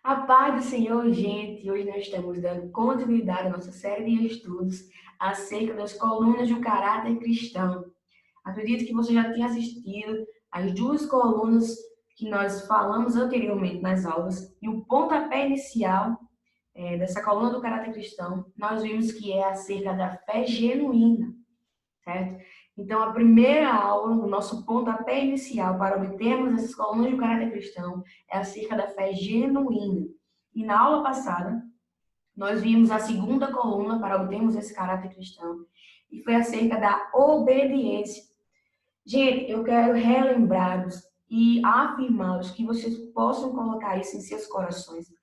A paz do Senhor, gente! Hoje nós estamos dando continuidade à nossa série de estudos acerca das colunas do caráter cristão. Acredito que você já tenha assistido as duas colunas que nós falamos anteriormente nas aulas, e o pontapé inicial dessa coluna do caráter cristão, nós vimos que é acerca da fé genuína, certo? Então, a primeira aula, o nosso pontapé inicial para obtermos essas colunas do caráter cristão é acerca da fé genuína. E na aula passada, nós vimos a segunda coluna para obtermos esse caráter cristão, e foi acerca da obediência. Gente, eu quero relembrar-vos e afirmar-vos que vocês possam colocar isso em seus corações,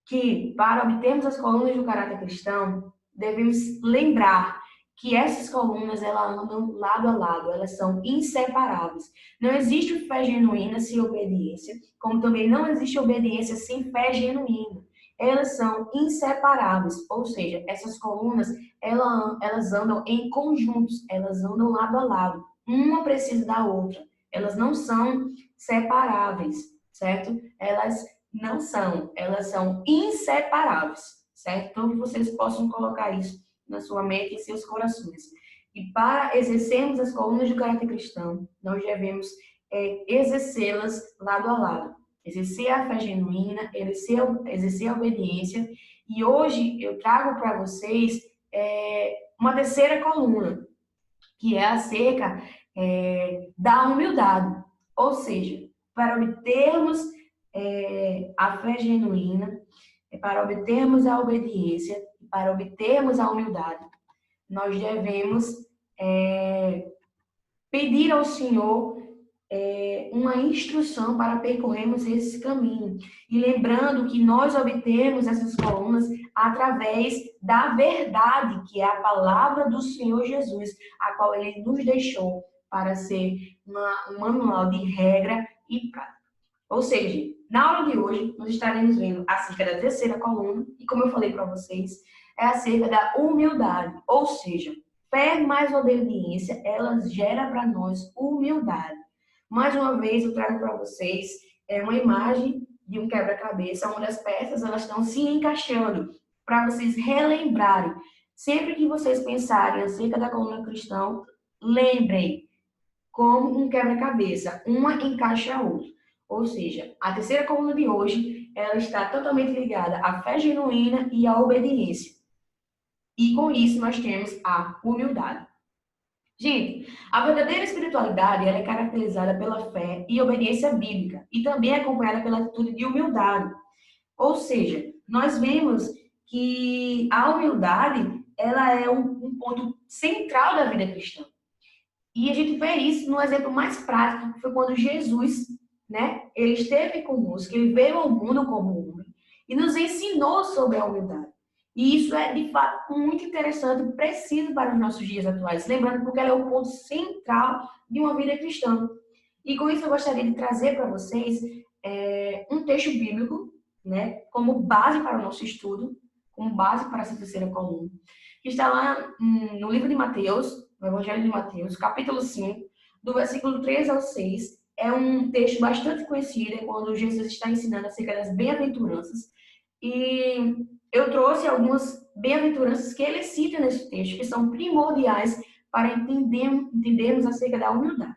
que para obtermos as colunas do caráter cristão, devemos lembrar que essas colunas elas andam lado a lado, elas são inseparáveis. Não existe fé genuína sem obediência, como também não existe obediência sem fé genuína. Elas são inseparáveis, ou seja, essas colunas elas andam em conjuntos, elas andam lado a lado. Uma precisa da outra. Elas não são separáveis, certo? Elas são inseparáveis, certo? Então, que vocês possam colocar isso na sua mente e em seus corações. E para exercermos as colunas do caráter cristão, nós devemos exercê-las lado a lado. Exercer a fé genuína, exercer a obediência. E hoje eu trago para vocês uma terceira coluna, que é acerca da humildade. Ou seja, para obtermos a fé genuína, para obtermos a obediência, para obtermos a humildade, nós devemos pedir ao Senhor uma instrução para percorrermos esse caminho. E lembrando que nós obtemos essas colunas através da verdade, que é a palavra do Senhor Jesus, a qual Ele nos deixou para ser um manual de regra e prática. Ou seja, na aula de hoje, nós estaremos vendo acerca da terceira coluna, e como eu falei para vocês, é acerca da humildade. Ou seja, fé mais obediência, ela gera para nós humildade. Mais uma vez, eu trago para vocês uma imagem de um quebra-cabeça, onde as peças elas estão se encaixando, para vocês relembrarem. Sempre que vocês pensarem acerca da coluna cristã, lembrem como um quebra-cabeça, uma encaixa a outra. Ou seja, a terceira coluna de hoje, ela está totalmente ligada à fé genuína e à obediência. E com isso nós temos a humildade. Gente, a verdadeira espiritualidade ela é caracterizada pela fé e obediência bíblica e também é acompanhada pela atitude de humildade. Ou seja, nós vemos que a humildade ela é um ponto central da vida cristã. E a gente vê isso no exemplo mais prático, que foi quando Jesus, ele esteve conosco, ele veio ao mundo como homem e nos ensinou sobre a humildade. E isso é, de fato, muito interessante e preciso para os nossos dias atuais. Lembrando porque ela é o ponto central de uma vida cristã. E com isso eu gostaria de trazer para vocês um texto bíblico, como base para o nosso estudo, como base para essa terceira coluna, que está lá no livro de Mateus, no Evangelho de Mateus, capítulo 5, do versículo 3 ao 6. É um texto bastante conhecido, é quando Jesus está ensinando acerca das bem-aventuranças. E eu trouxe algumas bem-aventuranças que ele cita nesse texto, que são primordiais para entendermos acerca da humildade.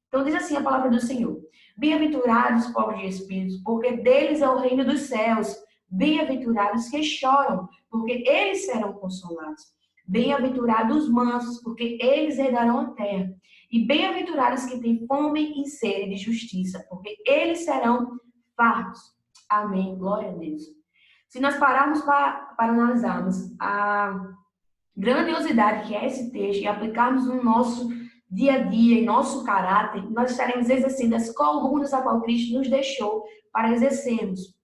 Então diz assim a palavra do Senhor: bem-aventurados os pobres de espírito, porque deles é o reino dos céus. Bem-aventurados que choram, porque eles serão consolados. Bem-aventurados os mansos, porque eles herdarão a terra. E bem-aventurados que têm fome e sede de justiça, porque eles serão fartos. Amém. Glória a Deus. Se nós pararmos para analisarmos a grandiosidade que é esse texto e aplicarmos no nosso dia a dia, em nosso caráter, nós estaremos exercendo as colunas a qual Cristo nos deixou para exercermos.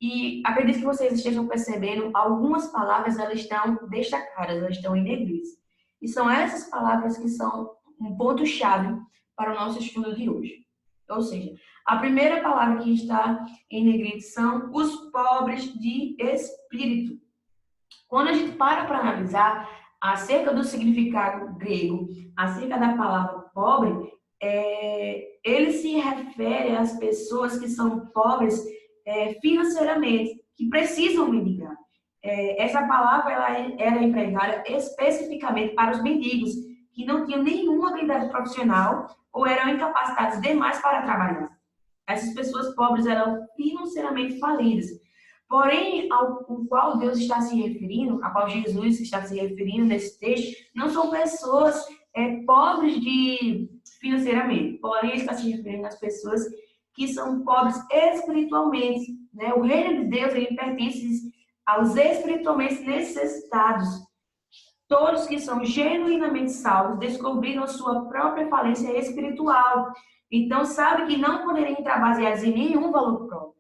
E acredito que vocês estejam percebendo, algumas palavras elas estão destacadas, elas estão em negrito. E são essas palavras que são um ponto-chave para o nosso estudo de hoje. Ou seja, a primeira palavra que está em negrito são os pobres de espírito. Quando a gente para analisar acerca do significado grego, acerca da palavra pobre, ele se refere às pessoas que são pobres financeiramente, que precisam mendigar. Essa palavra ela era empregada especificamente para os mendigos, que não tinham nenhuma habilidade profissional ou eram incapacitados demais para trabalhar. Essas pessoas pobres eram financeiramente falidas. Porém, ao qual Deus está se referindo, a qual Jesus está se referindo nesse texto, não são pessoas pobres financeiramente. Porém, ele está se referindo às pessoas que são pobres espiritualmente. Né? O reino de Deus ele pertence aos espiritualmente necessitados. Todos que são genuinamente salvos descobriram sua própria falência espiritual. Então, sabe que não poderiam estar baseados em nenhum valor próprio.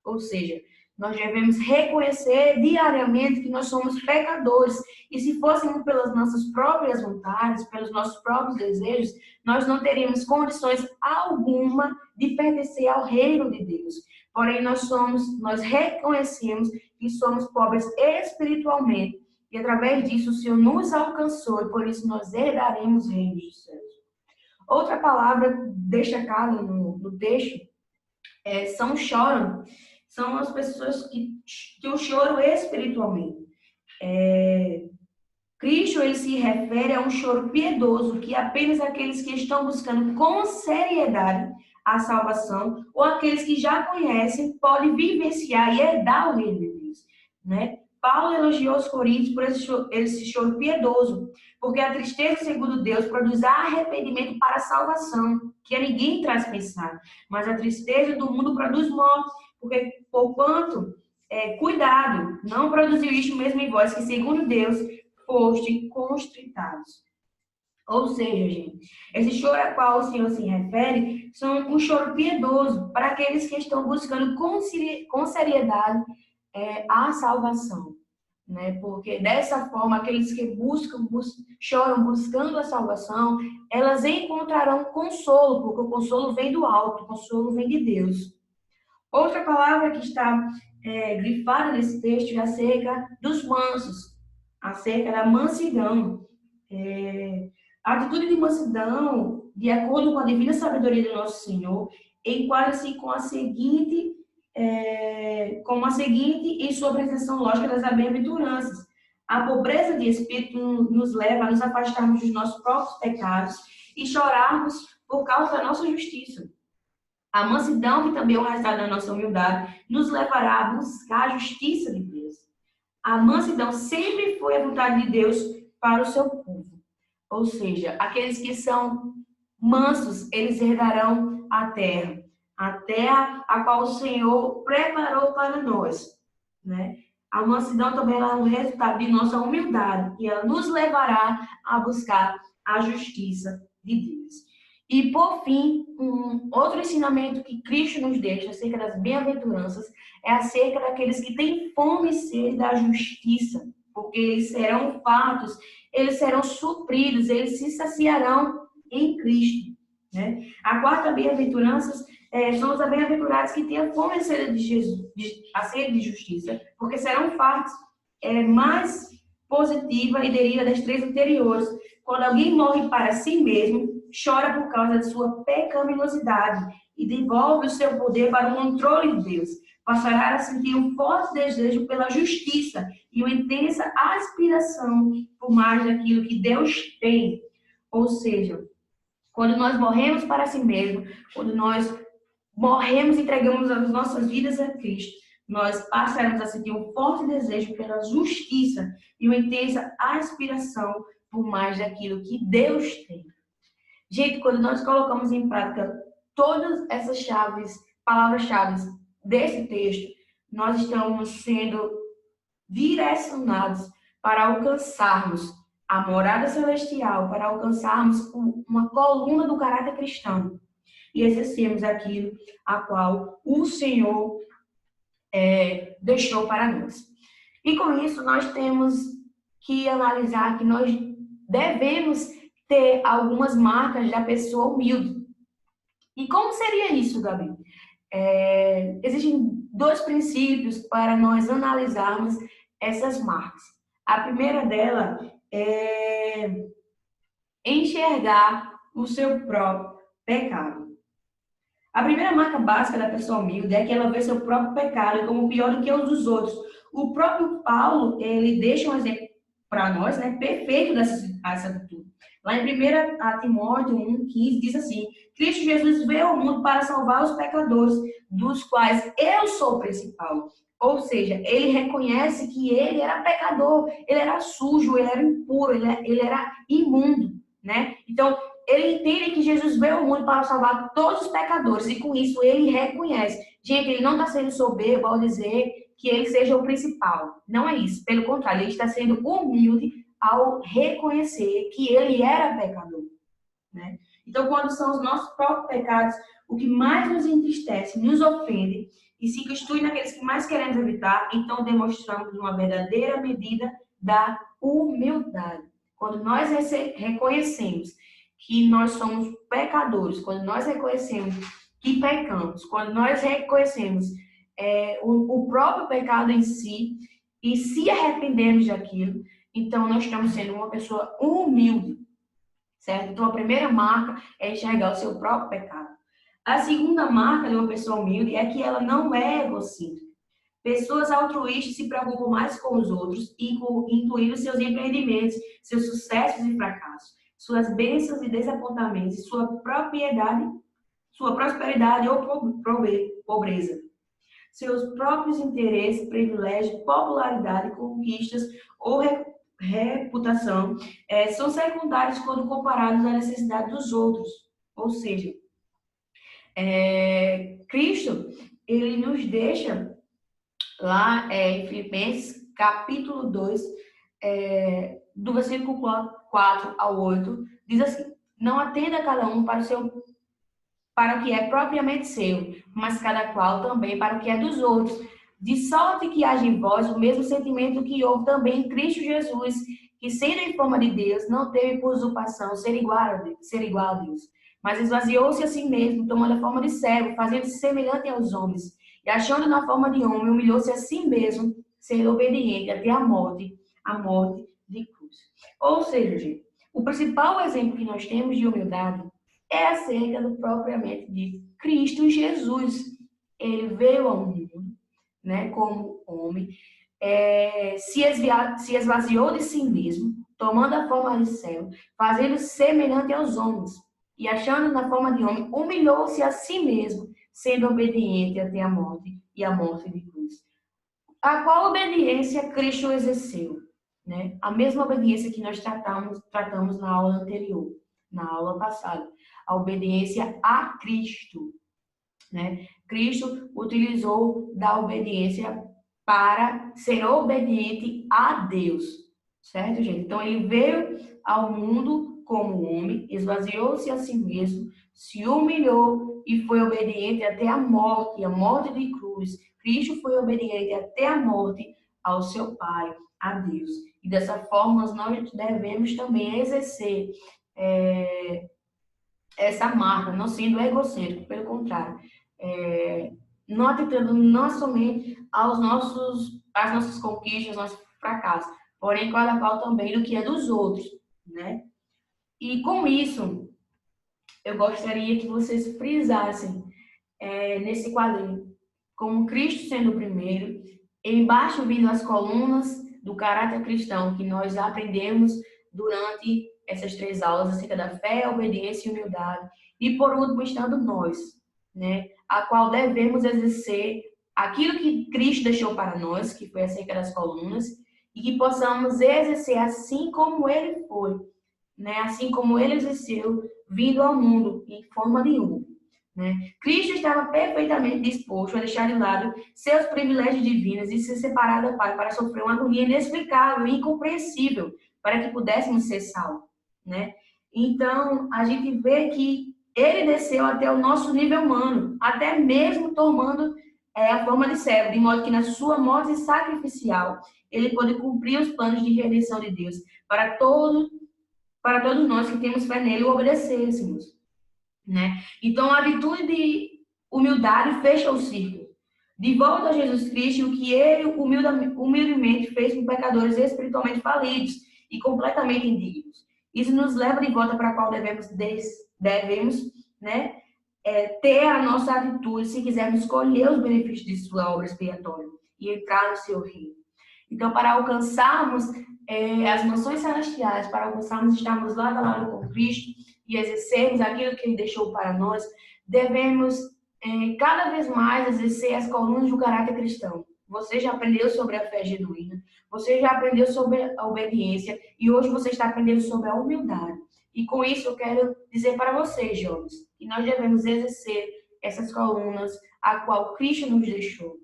Ou seja, nós devemos reconhecer diariamente que nós somos pecadores. E se fôssemos pelas nossas próprias vontades, pelos nossos próprios desejos, nós não teríamos condições alguma de pertencer ao reino de Deus. Porém, nós reconhecemos que somos pobres espiritualmente. E através disso o Senhor nos alcançou e por isso nós herdaremos o reino dos céus. Outra palavra destacada no texto são choram. São as pessoas que o choro espiritualmente. Cristo ele se refere a um choro piedoso que apenas aqueles que estão buscando com seriedade a salvação ou aqueles que já conhecem podem vivenciar e herdar o reino de Deus, né? Paulo elogiou os coríntios por esse choro piedoso, porque a tristeza, segundo Deus, produz arrependimento para a salvação, que a ninguém traz pensar. Mas a tristeza do mundo produz morte, porque, porquanto, cuidado, não produziu isto mesmo em vós, que segundo Deus, foste constritados. Ou seja, gente, esse choro a qual o Senhor se refere são um choro piedoso para aqueles que estão buscando com seriedade a salvação, né? Porque dessa forma, aqueles que choram buscando a salvação, elas encontrarão consolo, porque o consolo vem do alto, o consolo vem de Deus. Outra palavra que está grifada nesse texto é acerca dos mansos, acerca da mansidão. A atitude de mansidão, de acordo com a divina sabedoria do nosso Senhor, enquadra-se com a seguinte em sua apresentação lógica das bem-aventuranças. A pobreza de espírito nos leva a nos afastarmos dos nossos próprios pecados e chorarmos por causa da nossa justiça. A mansidão, que também é o resultado da nossa humildade, nos levará a buscar a justiça de Deus. A mansidão sempre foi a vontade de Deus para o seu povo. Ou seja, aqueles que são mansos, eles herdarão a terra a qual o Senhor preparou para nós, né? A mansidão também é um resultado de nossa humildade e ela nos levará a buscar a justiça de Deus. E, por fim, outro ensinamento que Cristo nos deixa acerca das bem-aventuranças é acerca daqueles que têm fome e sede da justiça, porque eles serão fartos, eles serão supridos, eles se saciarão em Cristo, né? A quarta bem-aventurança são os bem-aventurados que têm a fome e sede de Jesus, a sede de justiça, porque serão fartos. Mais positiva e deriva das três anteriores. Quando alguém morre para si mesmo, chora por causa de sua pecaminosidade e devolve o seu poder para o controle de Deus. Passará a sentir um forte desejo pela justiça e uma intensa aspiração por mais daquilo que Deus tem. Ou seja, quando nós morremos para si mesmo, quando nós morremos e entregamos as nossas vidas a Cristo, nós passaremos a sentir um forte desejo pela justiça e uma intensa aspiração por mais daquilo que Deus tem. Gente, quando nós colocamos em prática todas essas palavras-chave desse texto, nós estamos sendo direcionados para alcançarmos a morada celestial, para alcançarmos uma coluna do caráter cristão e exercermos aquilo a qual o Senhor deixou para nós. E com isso, nós temos que analisar que nós devemos ter algumas marcas da pessoa humilde. E como seria isso, Gabi? Existem dois princípios para nós analisarmos essas marcas. A primeira dela é enxergar o seu próprio pecado. A primeira marca básica da pessoa humilde é que ela vê seu próprio pecado como pior do que os dos outros. O próprio Paulo, ele deixa um exemplo para nós, né, perfeito dessa atitude. Lá em 1 Timóteo 1,15 diz assim: Cristo Jesus veio ao mundo para salvar os pecadores, dos quais eu sou o principal. Ou seja, ele reconhece que ele era pecador, ele era sujo, ele era impuro, ele era imundo, né? Então, ele entende que Jesus veio ao mundo para salvar todos os pecadores e com isso ele reconhece. Gente, ele não está sendo soberbo ao dizer que ele seja o principal. Não é isso. Pelo contrário, ele está sendo humilde ao reconhecer que ele era pecador, né? Então, quando são os nossos próprios pecados, o que mais nos entristece, nos ofende e se constitui naqueles que mais queremos evitar, então demonstramos uma verdadeira medida da humildade. Quando nós reconhecemos que nós somos pecadores, quando nós reconhecemos que pecamos, quando nós reconhecemos o próprio pecado em si e se arrependemos daquilo, então nós estamos sendo uma pessoa humilde, certo? Então a primeira marca é enxergar o seu próprio pecado. A segunda marca de uma pessoa humilde é que ela não é egocêntrica. Pessoas altruístas se preocupam mais com os outros, incluindo seus empreendimentos, seus sucessos e fracassos, suas bênçãos e desapontamentos, sua prosperidade ou pobreza. Seus próprios interesses, privilégios, popularidade, conquistas ou reputação são secundários quando comparados à necessidade dos outros. Ou seja, Cristo, ele nos deixa lá em Filipenses, capítulo 2, do versículo 4 ao 8, diz assim: não atenda cada um para o que é propriamente seu, mas cada qual também para o que é dos outros. De sorte que haja em vós o mesmo sentimento que houve também em Cristo Jesus, que sendo em forma de Deus, não teve por usurpação ser igual a Deus, mas esvaziou-se a si mesmo, tomando a forma de servo, fazendo-se semelhante aos homens, e achando na forma de homem, humilhou-se a si mesmo, sendo obediente até a morte de cruz. Ou seja, gente, o principal exemplo que nós temos de humildade é acerca do propriamente de Cristo Jesus. Ele veio ao mundo, né, como homem, se esvaziou de si mesmo, tomando a forma de servo, fazendo-se semelhante aos homens, e achando na forma de homem, humilhou-se a si mesmo, sendo obediente até a morte e a morte de cruz. A qual obediência Cristo exerceu? Né? A mesma obediência que nós tratamos na aula anterior, na aula passada. A obediência a Cristo. Né? Cristo utilizou da obediência para ser obediente a Deus. Certo, gente? Então, ele veio ao mundo como homem, esvaziou-se a si mesmo, se humilhou e foi obediente até a morte de cruz. Cristo foi obediente até a morte ao seu Pai, a Deus. E dessa forma, nós devemos também exercer essa marca, não sendo egocêntrico, pelo contrário, não atentando não somente às nossas conquistas, nossos fracassos, porém cada qual também do que é dos outros, né? E com isso, eu gostaria que vocês frisassem nesse quadrinho, como Cristo sendo o primeiro, embaixo vindo as colunas do caráter cristão que nós aprendemos durante essas 3 aulas acerca da fé, obediência e humildade. E por último, estando nós, né, a qual devemos exercer aquilo que Cristo deixou para nós, que foi acerca das colunas, e que possamos exercer assim como ele foi, né, assim como ele exerceu, vindo ao mundo em forma de homem. Né? Cristo estava perfeitamente disposto a deixar de lado seus privilégios divinos e se separar do Pai para sofrer uma agonia inexplicável e incompreensível para que pudéssemos ser salvos. Né? Então, a gente vê que ele desceu até o nosso nível humano, até mesmo tomando a forma de servo, de modo que na sua morte sacrificial ele pôde cumprir os planos de redenção de Deus para todos nós que temos fé nele o obedecêssemos. Né? Então, a atitude de humildade fecha o círculo. De volta a Jesus Cristo, o que ele humildemente fez com pecadores espiritualmente falidos e completamente indignos. Isso nos leva de volta para a qual devemos, né, ter a nossa atitude se quisermos escolher os benefícios de sua obra expiatória e entrar no seu reino. Então, para alcançarmos as mansões celestiais, para alcançarmos estarmos lado a lado com Cristo e exercermos aquilo que Ele deixou para nós, devemos cada vez mais exercer as colunas do caráter cristão. Você já aprendeu sobre a fé genuína, você já aprendeu sobre a obediência e hoje você está aprendendo sobre a humildade. E com isso eu quero dizer para vocês, jovens, que nós devemos exercer essas colunas a qual Cristo nos deixou.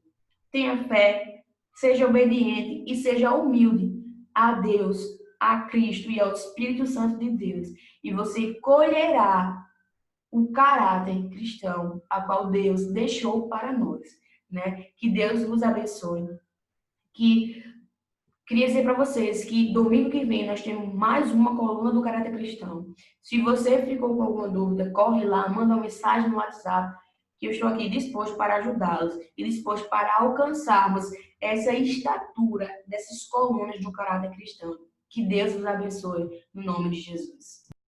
Tenha fé, seja obediente e seja humilde a Deus, a Cristo e ao Espírito Santo de Deus. E você colherá o caráter cristão a qual Deus deixou para nós, né? Que Deus vos abençoe. Que Queria dizer para vocês que domingo que vem nós temos mais uma coluna do Caráter Cristão. Se você ficou com alguma dúvida, corre lá, manda uma mensagem no WhatsApp, que eu estou aqui disposto para ajudá-los e disposto para alcançarmos essa estatura dessas colunas do Caráter Cristão. Que Deus os abençoe, no nome de Jesus.